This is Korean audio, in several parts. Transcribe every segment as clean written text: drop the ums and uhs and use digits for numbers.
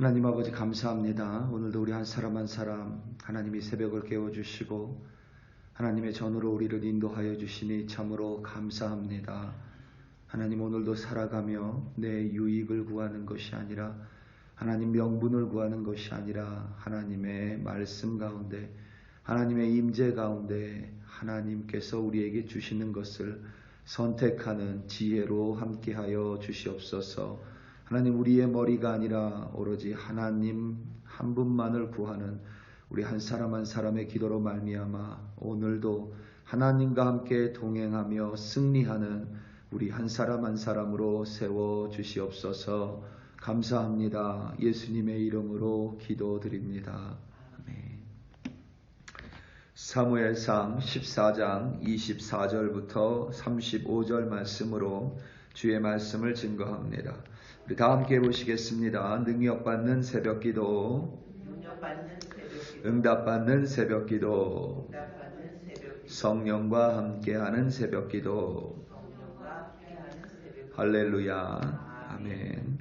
하나님 아버지 감사합니다. 오늘도 우리 한 사람 한 사람 하나님이 새벽을 깨워주시고 하나님의 전으로 우리를 인도하여 주시니 참으로 감사합니다. 하나님 오늘도 살아가며 내 유익을 구하는 것이 아니라 하나님 명분을 구하는 것이 아니라 하나님의 말씀 가운데 하나님의 임재 가운데 하나님께서 우리에게 주시는 것을 선택하는 지혜로 함께하여 주시옵소서. 하나님 우리의 머리가 아니라 오로지 하나님 한 분만을 구하는 우리 한 사람 한 사람의 기도로 말미암아 오늘도 하나님과 함께 동행하며 승리하는 우리 한 사람 한 사람으로 세워 주시옵소서. 감사합니다. 예수님의 이름으로 기도드립니다. 아멘. 사무엘상 14장 24절부터 35절 말씀으로 주의 말씀을 증거합니다. 우리 다 함께 보시겠습니다. 능력받는 새벽기도, 응답받는 새벽기도, 성령과 함께하는 새벽기도. 할렐루야. 아멘.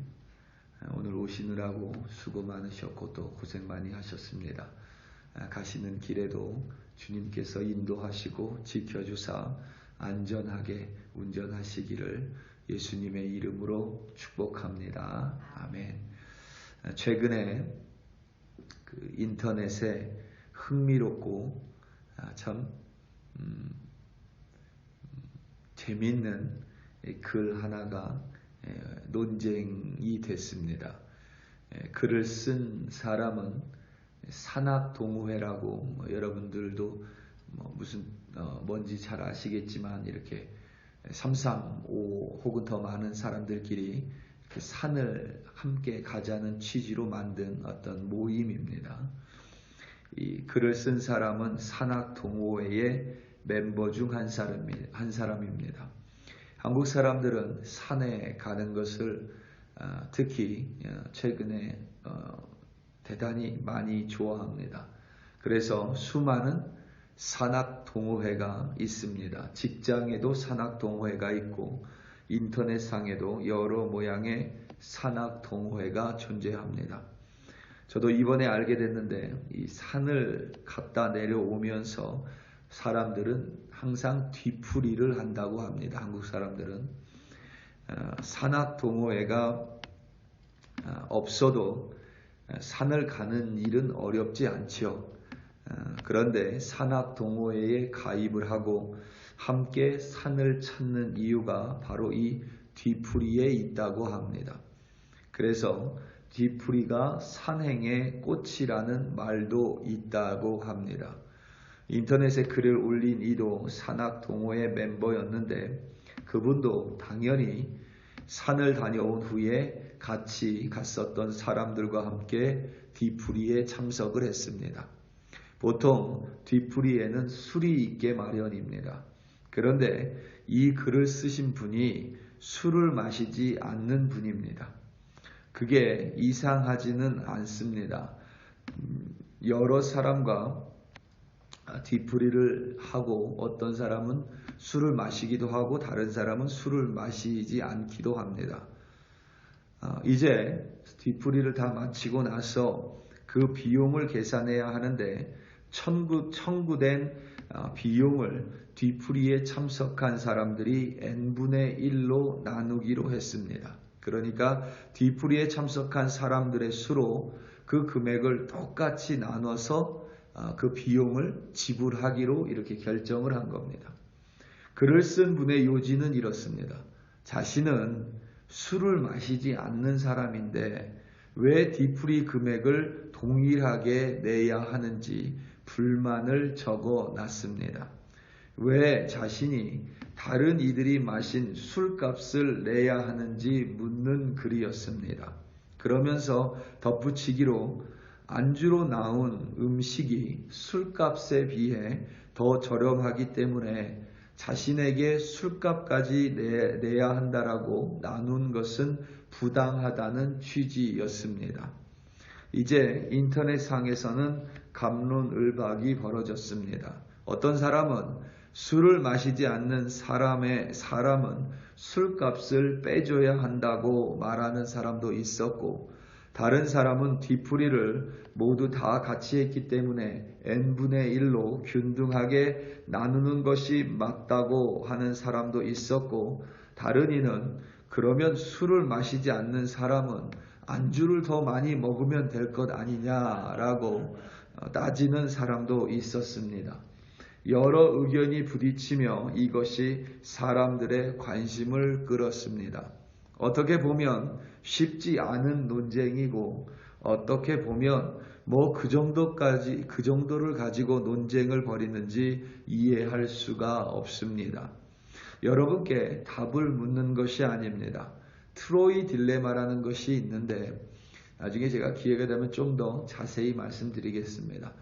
오늘 오시느라고 수고 많으셨고 또 고생 많이 하셨습니다. 가시는 길에도 주님께서 인도하시고 지켜주사 안전하게 운전하시기를 예수님의 이름으로 축복합니다. 아멘. 최근에 인터넷에 흥미롭고 참 재미있는 글 하나가 논쟁이 됐습니다. 글을 쓴 사람은 산악동호회라고 여러분들도 무슨 뭔지 잘 아시겠지만 이렇게 335 혹은 더 많은 사람들끼리 그 산을 함께 가자는 취지로 만든 어떤 모임입니다. 이 글을 쓴 사람은 산악동호회의 멤버 중 한 사람입니다. 한국 사람들은 산에 가는 것을 특히 최근에 대단히 많이 좋아합니다. 그래서 수많은 산악동호회가 있습니다. 직장에도 산악동호회가 있고 인터넷상에도 여러 모양의 산악동호회가 존재합니다. 저도 이번에 알게 됐는데 이 산을 갔다 내려오면서 사람들은 항상 뒤풀이를 한다고 합니다. 한국 사람들은 산악동호회가 없어도 산을 가는 일은 어렵지 않죠. 그런데 산악동호회에 가입을 하고 함께 산을 찾는 이유가 바로 이 뒤풀이에 있다고 합니다. 그래서 뒤풀이가 산행의 꽃이라는 말도 있다고 합니다. 인터넷에 글을 올린 이도 산악동호회 멤버였는데 그분도 당연히 산을 다녀온 후에 같이 갔었던 사람들과 함께 뒤풀이에 참석을 했습니다. 보통 뒤풀이에는 술이 있게 마련입니다. 그런데 이 글을 쓰신 분이 술을 마시지 않는 분입니다. 그게 이상하지는 않습니다. 여러 사람과 뒤풀이를 하고 어떤 사람은 술을 마시기도 하고 다른 사람은 술을 마시지 않기도 합니다. 이제 뒤풀이를 다 마치고 나서 그 비용을 계산해야 하는데 청구된 비용을 뒤풀이에 참석한 사람들이 n분의 1로 나누기로 했습니다. 그러니까 뒤풀이에 참석한 사람들의 수로 그 금액을 똑같이 나눠서 그 비용을 지불하기로 이렇게 결정을 한 겁니다. 글을 쓴 분의 요지는 이렇습니다. 자신은 술을 마시지 않는 사람인데 왜 뒤풀이 금액을 동일하게 내야 하는지 불만을 적어 놨습니다. 왜 자신이 다른 이들이 마신 술값을 내야 하는지 묻는 글이었습니다. 그러면서 덧붙이기로 안주로 나온 음식이 술값에 비해 더 저렴하기 때문에 자신에게 술값까지 내야 한다라고 나눈 것은 부당하다는 취지였습니다. 이제 인터넷상에서는 갑론을박이 벌어졌습니다. 어떤 사람은 술을 마시지 않는 사람은 술값을 빼줘야 한다고 말하는 사람도 있었고 다른 사람은 뒤풀이를 모두 다 같이 했기 때문에 n분의 1로 균등하게 나누는 것이 맞다고 하는 사람도 있었고, 다른 이는 그러면 술을 마시지 않는 사람은 안주를 더 많이 먹으면 될 것 아니냐라고 따지는 사람도 있었습니다. 여러 의견이 부딪히며 이것이 사람들의 관심을 끌었습니다. 어떻게 보면 쉽지 않은 논쟁이고, 어떻게 보면 그 정도를 가지고 논쟁을 벌이는지 이해할 수가 없습니다. 여러분께 답을 묻는 것이 아닙니다. 트로이 딜레마라는 것이 있는데, 나중에 제가 기회가 되면 좀 더 자세히 말씀드리겠습니다.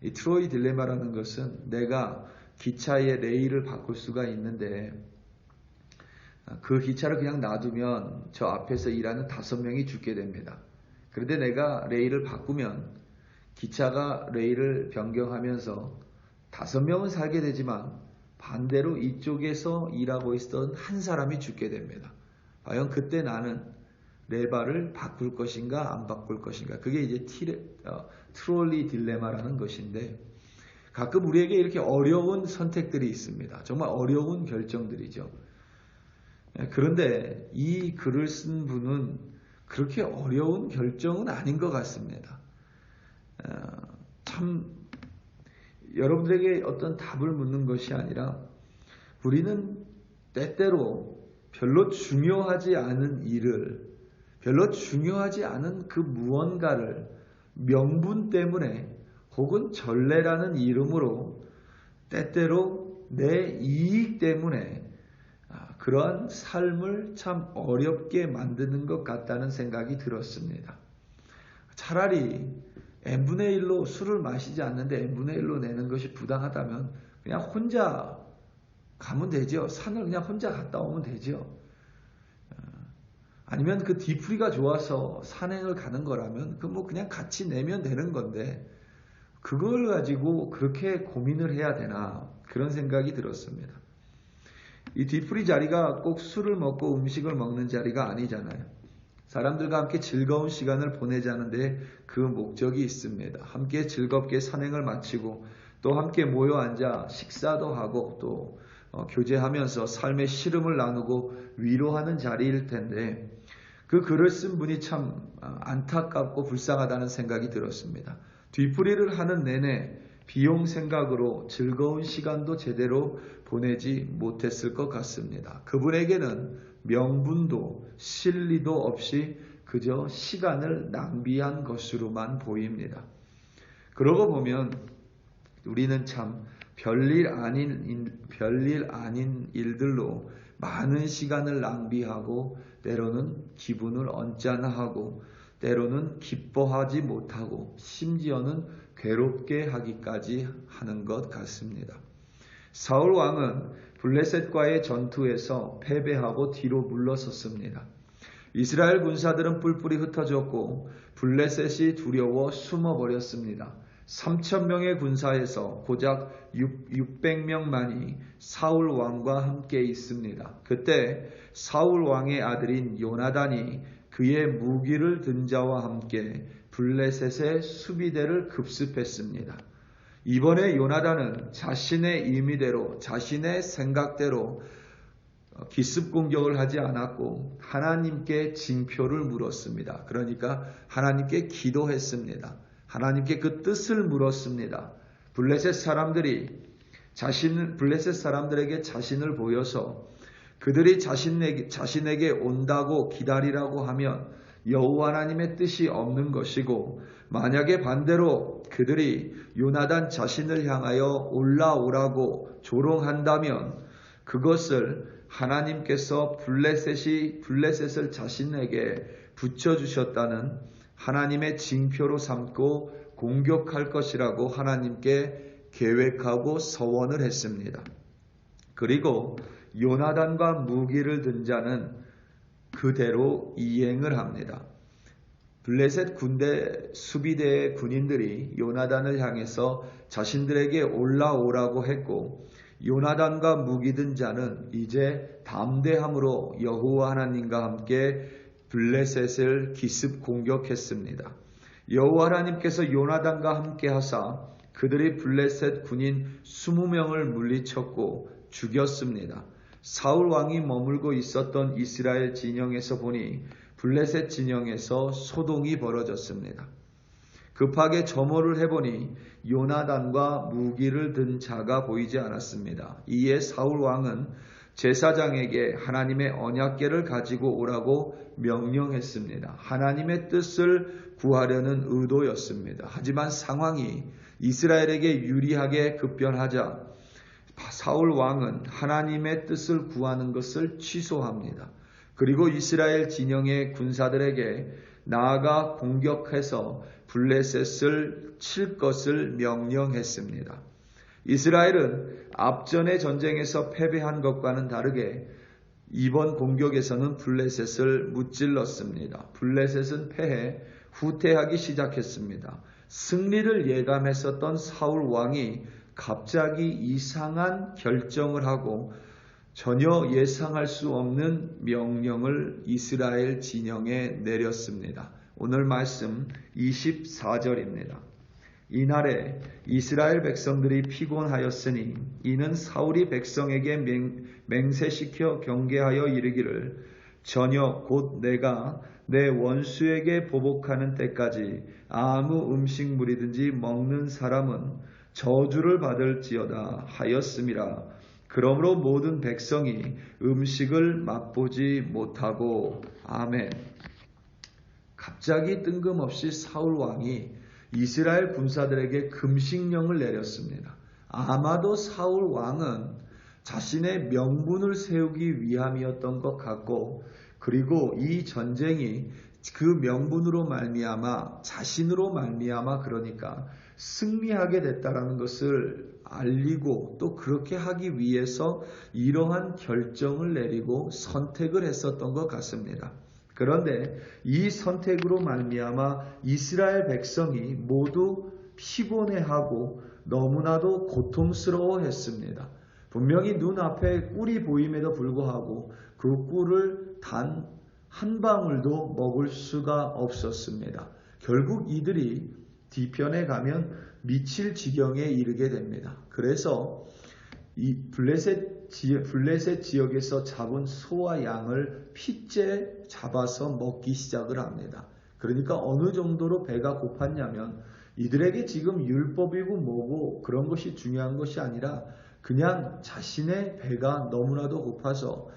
이 트로이 딜레마라는 것은 내가 기차의 레일을 바꿀 수가 있는데, 그 기차를 그냥 놔두면 저 앞에서 일하는 5명이 죽게 됩니다. 그런데 내가 레일을 바꾸면 기차가 레일을 변경하면서 5명은 살게 되지만 반대로 이쪽에서 일하고 있었던 한 사람이 죽게 됩니다. 과연 그때 나는 레바를 바꿀 것인가 안 바꿀 것인가? 그게 이제 트롤리 딜레마라는 것인데, 가끔 우리에게 이렇게 어려운 선택들이 있습니다. 정말 어려운 결정들이죠. 그런데 이 글을 쓴 분은 그렇게 어려운 결정은 아닌 것 같습니다. 참 여러분들에게 어떤 답을 묻는 것이 아니라, 우리는 때때로 별로 중요하지 않은 일을, 별로 중요하지 않은 그 무언가를 명분 때문에 혹은 전례라는 이름으로 때때로 내 이익 때문에 그러한 삶을 참 어렵게 만드는 것 같다는 생각이 들었습니다. 차라리 n분의 1로 술을 마시지 않는데 n분의 1로 내는 것이 부당하다면 그냥 혼자 가면 되죠. 산을 그냥 혼자 갔다 오면 되죠. 아니면 그 뒤풀이가 좋아서 산행을 가는 거라면 그냥 같이 내면 되는 건데, 그걸 가지고 그렇게 고민을 해야 되나, 그런 생각이 들었습니다. 이 뒤풀이 자리가 꼭 술을 먹고 음식을 먹는 자리가 아니잖아요. 사람들과 함께 즐거운 시간을 보내자는데 그 목적이 있습니다. 함께 즐겁게 산행을 마치고 또 함께 모여 앉아 식사도 하고 또 교제하면서 삶의 시름을 나누고 위로하는 자리일 텐데, 그 글을 쓴 분이 참 안타깝고 불쌍하다는 생각이 들었습니다. 뒤풀이를 하는 내내 비용 생각으로 즐거운 시간도 제대로 보내지 못했을 것 같습니다. 그분에게는 명분도 실리도 없이 그저 시간을 낭비한 것으로만 보입니다. 그러고 보면 우리는 참 별일 아닌 일들로 많은 시간을 낭비하고, 때로는 기분을 언짢아하고, 때로는 기뻐하지 못하고, 심지어는 괴롭게 하기까지 하는 것 같습니다. 사울 왕은 블레셋과의 전투에서 패배하고 뒤로 물러섰습니다. 이스라엘 군사들은 뿔뿔이 흩어졌고 블레셋이 두려워 숨어버렸습니다. 3,000명의 군사에서 고작 600명만이 사울 왕과 함께 있습니다. 그때 사울 왕의 아들인 요나단이 그의 무기를 든 자와 함께 블레셋의 수비대를 급습했습니다. 이번에 요나단은 자신의 임의대로, 자신의 생각대로 기습 공격을 하지 않았고 하나님께 징표를 물었습니다. 그러니까 하나님께 기도했습니다. 하나님께 그 뜻을 물었습니다. 블레셋 사람들에게 자신을 보여서 그들이 자신에게 온다고 기다리라고 하면 여호와 하나님의 뜻이 없는 것이고, 만약에 반대로 그들이 요나단 자신을 향하여 올라오라고 조롱한다면 그것을 하나님께서 블레셋을 자신에게 붙여주셨다는 하나님의 징표로 삼고 공격할 것이라고 하나님께 계획하고 서원을 했습니다. 그리고 요나단과 무기를 든 자는 그대로 이행을 합니다. 블레셋 군대 수비대의 군인들이 요나단을 향해서 자신들에게 올라오라고 했고, 요나단과 무기 든 자는 이제 담대함으로 여호와 하나님과 함께 블레셋을 기습 공격했습니다. 여호와 하나님께서 요나단과 함께 하사 그들이 블레셋 군인 20명을 물리쳤고 죽였습니다. 사울 왕이 머물고 있었던 이스라엘 진영에서 보니 블레셋 진영에서 소동이 벌어졌습니다. 급하게 점호를 해보니 요나단과 무기를 든 자가 보이지 않았습니다. 이에 사울 왕은 제사장에게 하나님의 언약궤를 가지고 오라고 명령했습니다. 하나님의 뜻을 구하려는 의도였습니다. 하지만 상황이 이스라엘에게 유리하게 급변하자 사울 왕은 하나님의 뜻을 구하는 것을 취소합니다. 그리고 이스라엘 진영의 군사들에게 나아가 공격해서 블레셋을 칠 것을 명령했습니다. 이스라엘은 앞전의 전쟁에서 패배한 것과는 다르게 이번 공격에서는 블레셋을 무찔렀습니다. 블레셋은 패해 후퇴하기 시작했습니다. 승리를 예감했었던 사울 왕이 갑자기 이상한 결정을 하고 전혀 예상할 수 없는 명령을 이스라엘 진영에 내렸습니다. 오늘 말씀 24절입니다. 이날에 이스라엘 백성들이 피곤하였으니 이는 사울이 백성에게 맹세시켜 경계하여 이르기를 저녁 곧 내가 내 원수에게 보복하는 때까지 아무 음식물이든지 먹는 사람은 저주를 받을지어다 하였음이라. 그러므로 모든 백성이 음식을 맛보지 못하고 아멘. 갑자기 뜬금없이 사울 왕이 이스라엘 군사들에게 금식령을 내렸습니다. 아마도 사울 왕은 자신의 명분을 세우기 위함이었던 것 같고, 그리고 이 전쟁이 그 명분으로 말미암아 자신으로 말미암아 그러니까 승리하게 됐다라는 것을 알리고 또 그렇게 하기 위해서 이러한 결정을 내리고 선택을 했었던 것 같습니다. 그런데 이 선택으로 말미암아 이스라엘 백성이 모두 피곤해하고 너무나도 고통스러워했습니다. 분명히 눈앞에 꿀이 보임에도 불구하고 그 꿀을 단 한 방울도 먹을 수가 없었습니다. 결국 이들이 뒤편에 가면 미칠 지경에 이르게 됩니다. 그래서 이 블레셋 지역에서 잡은 소와 양을 핏째 잡아서 먹기 시작을 합니다. 그러니까 어느 정도로 배가 고팠냐면 이들에게 지금 율법이고 뭐고 그런 것이 중요한 것이 아니라 그냥 자신의 배가 너무나도 고파서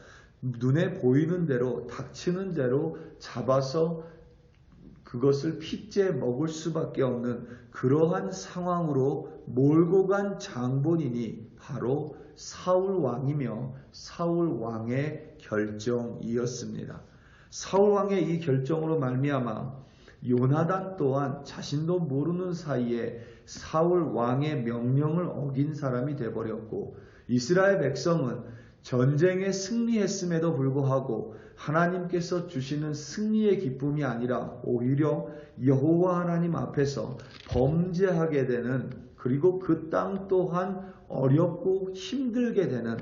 눈에 보이는 대로 닥치는 대로 잡아서 그것을 핏째 먹을 수밖에 없는 그러한 상황으로 몰고 간 장본인이 바로 사울 왕이며 사울 왕의 결정이었습니다. 사울 왕의 이 결정으로 말미암아 요나단 또한 자신도 모르는 사이에 사울 왕의 명령을 어긴 사람이 되어버렸고, 이스라엘 백성은 전쟁에 승리했음에도 불구하고 하나님께서 주시는 승리의 기쁨이 아니라 오히려 여호와 하나님 앞에서 범죄하게 되는, 그리고 그 땅 또한 어렵고 힘들게 되는,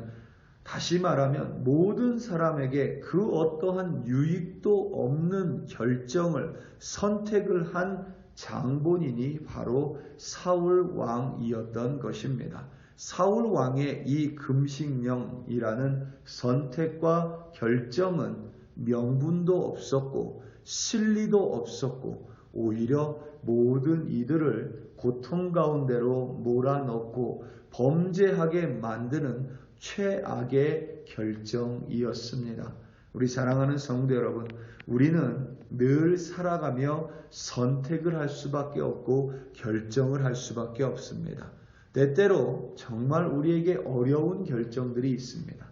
다시 말하면 모든 사람에게 그 어떠한 유익도 없는 결정을 선택을 한 장본인이 바로 사울 왕이었던 것입니다. 사울 왕의 이 금식령이라는 선택과 결정은 명분도 없었고 실리도 없었고 오히려 모든 이들을 고통 가운데로 몰아넣고 범죄하게 만드는 최악의 결정이었습니다. 우리 사랑하는 성도 여러분, 우리는 늘 살아가며 선택을 할 수밖에 없고 결정을 할 수밖에 없습니다. 때때로 정말 우리에게 어려운 결정들이 있습니다.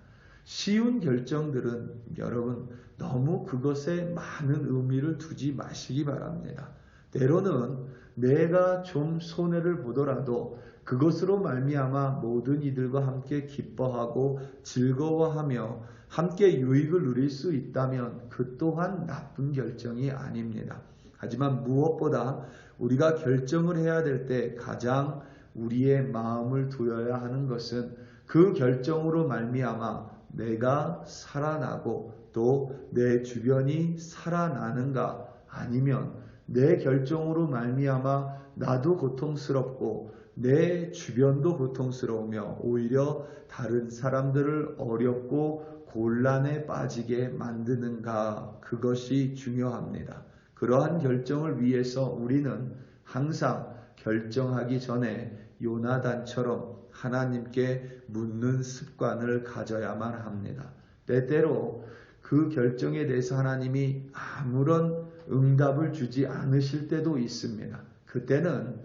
쉬운 결정들은 여러분 너무 그것에 많은 의미를 두지 마시기 바랍니다. 때로는 내가 좀 손해를 보더라도 그것으로 말미암아 모든 이들과 함께 기뻐하고 즐거워하며 함께 유익을 누릴 수 있다면 그 또한 나쁜 결정이 아닙니다. 하지만 무엇보다 우리가 결정을 해야 될 때 가장 우리의 마음을 두어야 하는 것은 그 결정으로 말미암아 내가 살아나고 또 내 주변이 살아나는가, 아니면 내 결정으로 말미암아 나도 고통스럽고 내 주변도 고통스러우며 오히려 다른 사람들을 어렵고 곤란에 빠지게 만드는가, 그것이 중요합니다. 그러한 결정을 위해서 우리는 항상 결정하기 전에 요나단처럼 하나님께 묻는 습관을 가져야만 합니다. 때때로 그 결정에 대해서 하나님이 아무런 응답을 주지 않으실 때도 있습니다. 그때는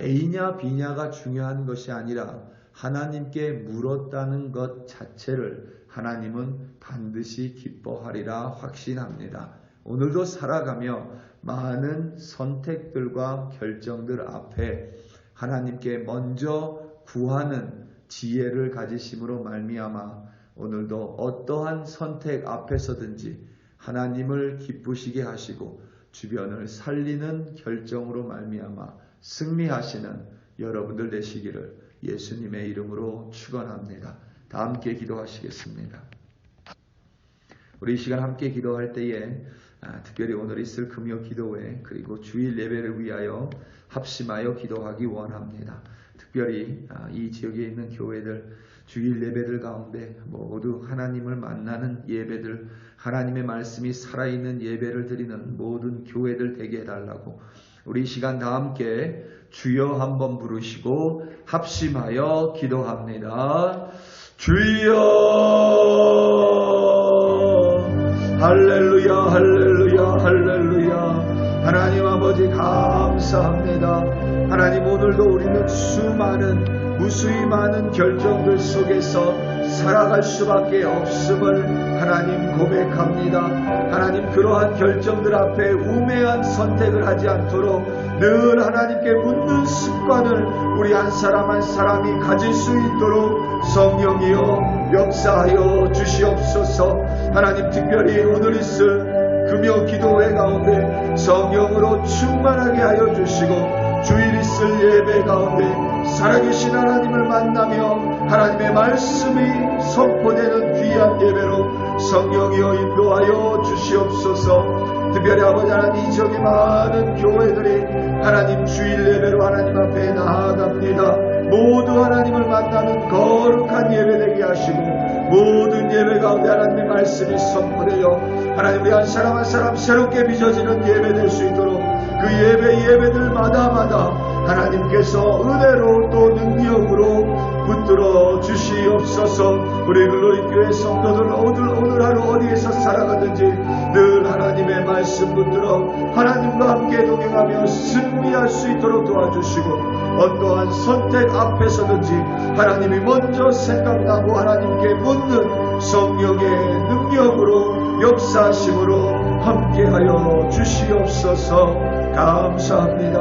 A냐 B냐가 중요한 것이 아니라 하나님께 물었다는 것 자체를 하나님은 반드시 기뻐하리라 확신합니다. 오늘도 살아가며 많은 선택들과 결정들 앞에 하나님께 먼저 구하는 지혜를 가지심으로 말미암아 오늘도 어떠한 선택 앞에서든지 하나님을 기쁘시게 하시고 주변을 살리는 결정으로 말미암아 승리하시는 여러분들 되시기를 예수님의 이름으로 축원합니다. 다 함께 기도하시겠습니다. 우리 이 시간 함께 기도할 때에 특별히 오늘 있을 금요 기도회 그리고 주일 예배를 위하여 합심하여 기도하기 원합니다. 특별히 이 지역에 있는 교회들 주일 예배들 가운데 모두 하나님을 만나는 예배들, 하나님의 말씀이 살아있는 예배를 드리는 모든 교회들 되게 해달라고 우리 이 시간 다 함께 주여 한번 부르시고 합심하여 기도합니다. 주여 할렐루야 할렐루야 할렐루야. 하나님 아버지 감사합니다. 하나님 오늘도 우리는 수많은 무수히 많은 결정들 속에서 살아갈 수밖에 없음을 하나님 고백합니다. 하나님 그러한 결정들 앞에 우매한 선택을 하지 않도록 늘 하나님께 묻는 습관을 우리 한 사람 한 사람이 가질 수 있도록 성령이여 역사하여 주시옵소서. 하나님 특별히 오늘 있을 금요 기도회 가운데 성령으로 충만하게 하여 주시고 주일 있을 예배 가운데 살아계신 하나님을 만나며 하나님의 말씀이 선포되는 귀한 예배로 성령이여 인도하여 주시옵소서. 특별히 아버지 하나님 이 지역의 많은 교회들이 하나님 주일 예배로 하나님 앞에 나아갑니다. 모두 하나님을 만나는 거룩한 예배 되게 하시고 모든 예배 가운데 하나님의 말씀이 선포되어 하나님 우리 한 사람 한 사람 새롭게 빚어지는 예배 될 수 있도록 그 예배들마다 하나님께서 은혜로 또 능력으로 붙들어 주시옵소서. 우리 글로리교회 성도들 오늘 하루 어디에서 살아가든지 늘 하나님의 말씀 붙들어 하나님과 함께 동행하며 승리할 수 있도록 도와주시고 어떠한 선택 앞에서든지 하나님이 먼저 생각나고 하나님께 묻는 성령의 능력으로 역사하심으로 함께하여 주시옵소서. 감사합니다.